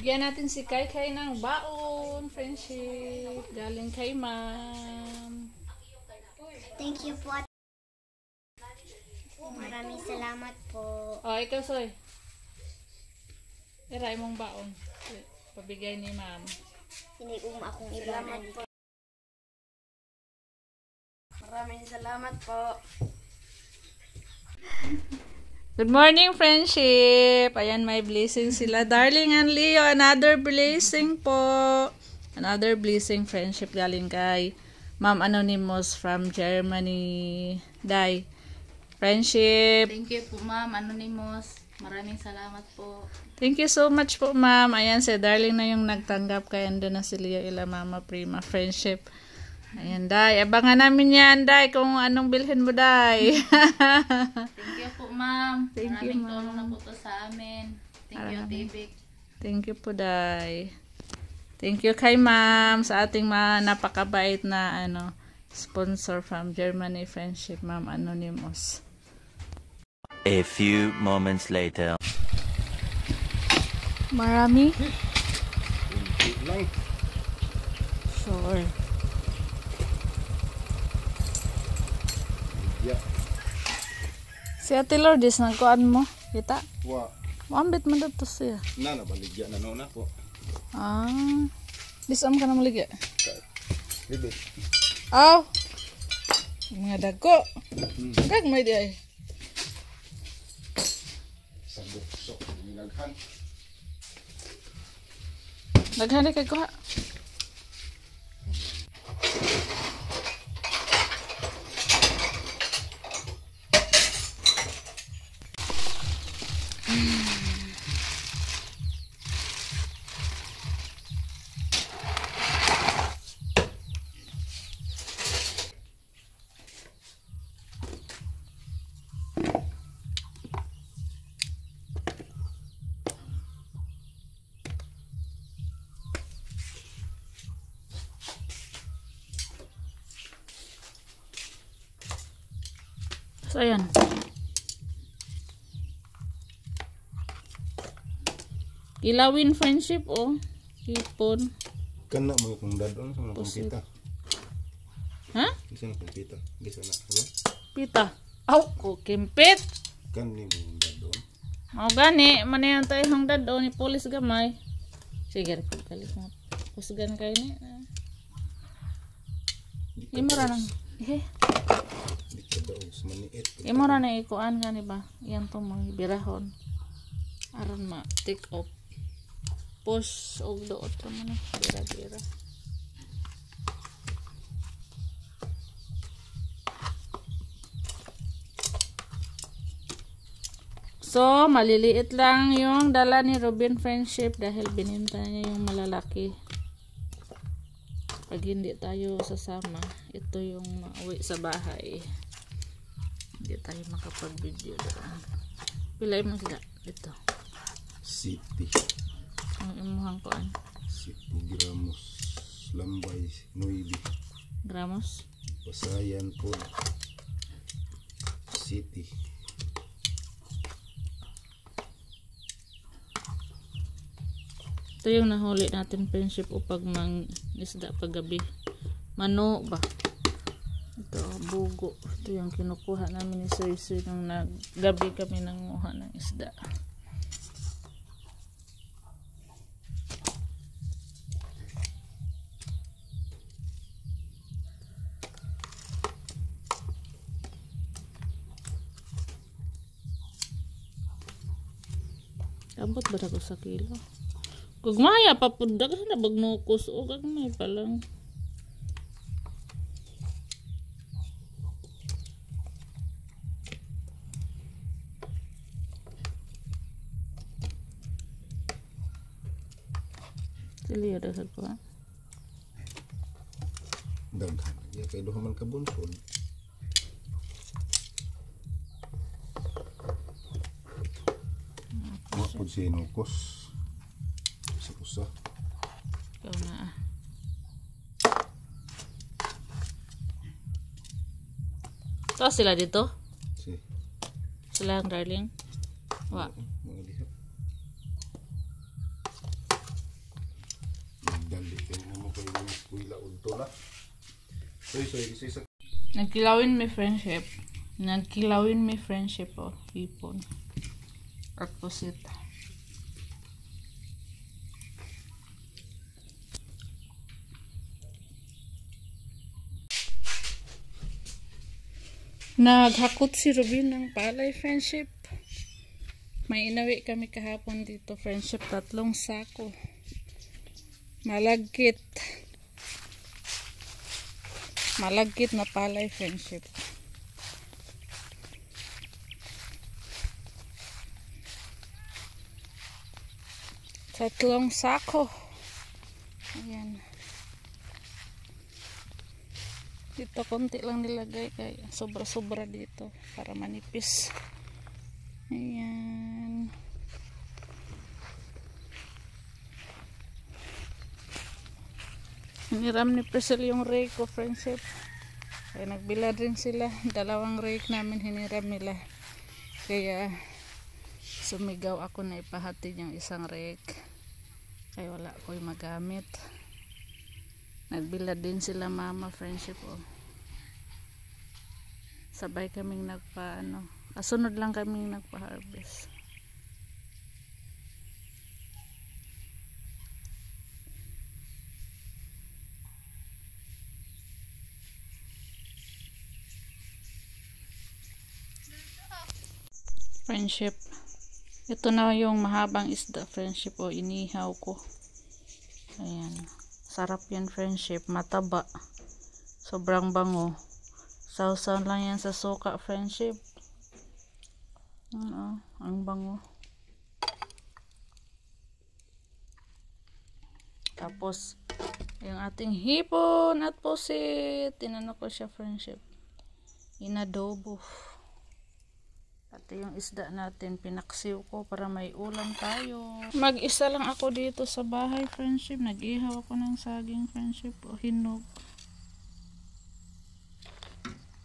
Bigyan natin si Kai Kai ng baon, friendship. Galing kay ma'am. Thank you po. Maraming salamat po. Oh, ikaw, Soy. Iray mong baon. Pabigay ni ma'am. Hindi ko akong ibanan. Maraming salamat po. Good morning, friendship. Ayan, may blessing sila. Darling and Leo, another blessing po. Another blessing, friendship, galing kay Ma'am Anonymous from Germany. Day. Friendship. Thank you po, Ma'am Anonymous. Maraming salamat po. Thank you so much po, ma'am. Ayan, si Darling na yung nagtanggap. Kaya andun na si Leo ila Mama Prima. Friendship. Ayan, Day. Abangan namin yan, Day, kung anong bilhin mo, Day. Thank you po, Ma'am. Thank you, Maraming ma'am. tulong na po to sa amin. Thank you, Tibik. Thank you po, Day. Thank you kay ma'am sa ating napakabait na sponsor from Germany, Friendship, Ma'am Anonymous. A few moments later. Marami? Sure. Yeah. Si Ate Lourdes, nagkuhan mo? Kita? Wa. Maambit mo dito siya. Baligya na noon ako. Ah. Disam ka na maligya. Bibi. Aw! Mga dagko. Kag may di ay. Sabok sok nilaghan. Naghani kay ko ha. So, ayan. Ilawin, friendship, oh. Ipon. Kana mo kung dadon sa mga kumpita. Ha? Bisa na kumpita. Bisa na. Ano? Pita. Aw, kukimpit. Kan ni mo dadon. O gani, manayan tayo hang dado ni polis gamay. Sige, kalit mo. Pusgan kayo ni. Imura nang. Di ka daw maniit. Imura na ikuan ka ni ba? Yan to mo, birahon. Aron ma, take off. Push og doot to mo na. Bira-bira. So, maliliit lang yung dala ni Robin, Friendship, dahil bininta niya yung malalaki. Pag hindi tayo sasama, ito yung mauwi sa bahay. Hindi tayo makapag-video doon. Pilay mo sila. Ito. City. Ang imuhang koan. City gramos. Lambay. 9. Gramos. Pasayan po. City. Ito yung nahuli natin, Friendship, upag isda paggabi. Mano ba? Ito, bugo. Ito yung kinukuha namin ni Soy nung gabi kami nanguha ng isda. Abot ba ako sa kilo? Kugmaya papunta kasi na bagnukos o gagmay pa lang. Sili ada sa ko ha. Daghan. Ya kay duha man ka bunsod. Mapod sinukos. Sa Ikaw na ah. Ito sila dito? Si. Sila ang darling? Wa. Mga diha. na. Isa. Nagkilawin may friendship. Nagkilawin may friendship o. Hipon. At pusit. Naghakot si Robin ng palay friendship. May inawi kami kahapon dito friendship. 3 sako. Malagkit. Malagkit na palay friendship. Tatlong sako. Ayan. Dito konti lang nilagay kaya sobra-sobra dito para manipis. Ayan. Hiniram ni Priscilla yung rake ko friendship. Kaya nagbilad rin sila. 2 rake namin hiniram nila. Kaya sumigaw ako na ipahatid yung 1 rake. Kaya wala ko'y magamit. Nagbilad din sila mama friendship oh. Sabay kaming kasunod lang kaming nagpa-harvest. Friendship. Ito na yung mahabang isda friendship o inihaw ko. Ayan. Sarap yan friendship. Mataba. Sobrang bango. Sausaw lang yan sa suka friendship. Ang bango. Tapos yung ating hipon at pusit. Tinano ko siya friendship. Inadobo. Pati yung isda natin pinaksiw ko para may ulam tayo. Mag-isa lang ako dito sa bahay friendship. Nag-ihaw ako ng saging friendship o hinog.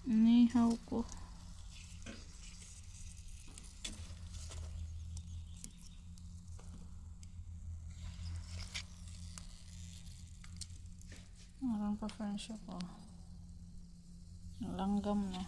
Inihaw ko. Marang pa friendship oh. Langgam na.